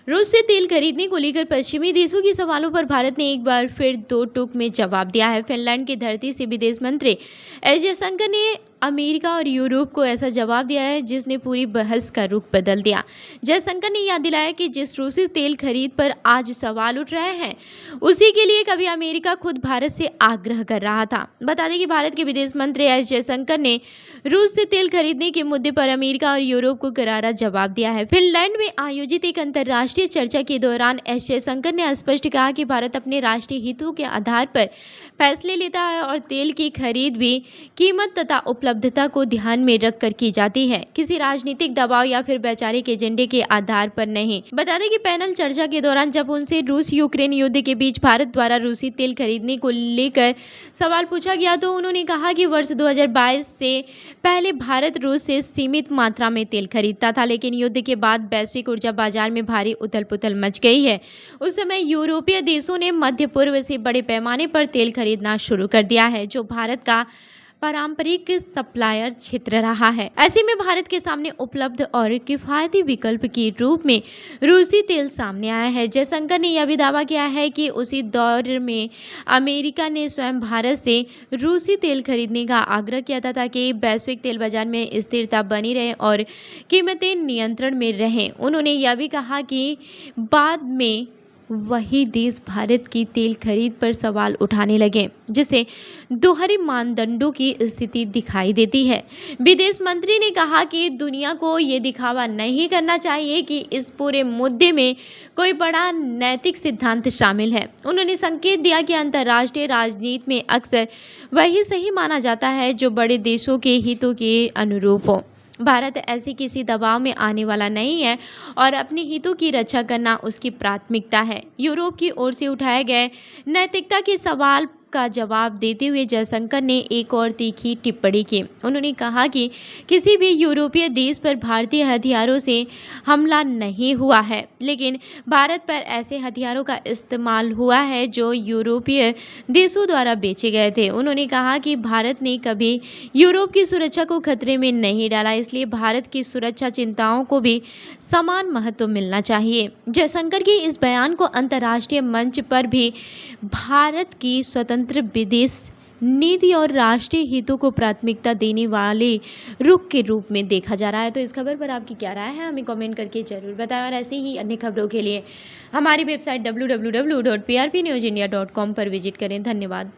रूस से तेल खरीदने को लेकर पश्चिमी देशों के सवालों पर भारत ने एक बार फिर दो टूक में जवाब दिया है। फिनलैंड की धरती से विदेश मंत्री एस जयशंकर ने अमेरिका और यूरोप को ऐसा जवाब दिया है जिसने पूरी बहस का रुख बदल दिया। जयशंकर ने याद दिलाया कि जिस रूसी तेल खरीद पर आज सवाल उठ रहे हैं उसी के लिए कभी अमेरिका खुद भारत से आग्रह कर रहा था। बता दें कि भारत के विदेश मंत्री एस जयशंकर ने रूस से तेल खरीदने के मुद्दे पर अमेरिका और यूरोप को करारा जवाब दिया है। फिनलैंड में आयोजित एक अंतर्राष्ट्रीय चर्चा के दौरान एस जयशंकर ने स्पष्ट कहा कि भारत अपने राष्ट्रीय हितों के आधार पर फैसले लेता है और तेल की खरीद भी कीमत तथा उपलब्धता को ध्यान में रखकर की जाती है, किसी राजनीतिक दबाव या फिर वैचारिक एजेंडे के आधार पर नहीं। बता दें कि पैनल चर्चा के दौरान जब उनसे रूस यूक्रेन युद्ध के बीच भारत द्वारा रूसी तेल खरीदने को लेकर सवाल पूछा गया तो उन्होंने कहा कि वर्ष 2022 से पहले भारत रूस से सीमित मात्रा में तेल खरीदता था, लेकिन युद्ध के बाद वैश्विक ऊर्जा बाजार में भारी उथल पुथल मच गई है। उस समय यूरोपीय देशों ने मध्य पूर्व से बड़े पैमाने पर तेल खरीदना शुरू कर दिया है, जो भारत का पारंपरिक सप्लायर क्षेत्र रहा है। ऐसे में भारत के सामने उपलब्ध और किफायती विकल्प के रूप में रूसी तेल सामने आया है। जयशंकर ने यह भी दावा किया है कि उसी दौर में अमेरिका ने स्वयं भारत से रूसी तेल खरीदने का आग्रह किया था ताकि वैश्विक तेल बाजार में स्थिरता बनी रहे और कीमतें नियंत्रण में रहें। उन्होंने यह भी कहा कि बाद में वही देश भारत की तेल खरीद पर सवाल उठाने लगे, जिससे दोहरे मानदंडों की स्थिति दिखाई देती है। विदेश मंत्री ने कहा कि दुनिया को ये दिखावा नहीं करना चाहिए कि इस पूरे मुद्दे में कोई बड़ा नैतिक सिद्धांत शामिल है। उन्होंने संकेत दिया कि अंतर्राष्ट्रीय राजनीति में अक्सर वही सही माना जाता है जो बड़े देशों के हितों के अनुरूप हो। भारत ऐसे किसी दबाव में आने वाला नहीं है और अपने हितों की रक्षा करना उसकी प्राथमिकता है। यूरोप की ओर से उठाए गए नैतिकता के सवाल का जवाब देते हुए जयशंकर ने एक और तीखी टिप्पणी की। उन्होंने कहा कि किसी भी यूरोपीय देश पर भारतीय हथियारों से हमला नहीं हुआ है, लेकिन भारत पर ऐसे हथियारों का इस्तेमाल हुआ है जो यूरोपीय देशों द्वारा बेचे गए थे। उन्होंने कहा कि भारत ने कभी यूरोप की सुरक्षा को खतरे में नहीं डाला, इसलिए भारत की सुरक्षा चिंताओं को भी समान महत्व मिलना चाहिए। जयशंकर के इस बयान को अंतर्राष्ट्रीय मंच पर भी भारत की स्वतंत्र विदेश नीति और राष्ट्रीय हितों को प्राथमिकता देने वाले रुख के रूप में देखा जा रहा है। तो इस खबर पर आपकी क्या राय है, हमें कमेंट करके जरूर बताएं और ऐसे ही अन्य खबरों के लिए हमारी वेबसाइट www.prpnewsindia.com पर विजिट करें। धन्यवाद।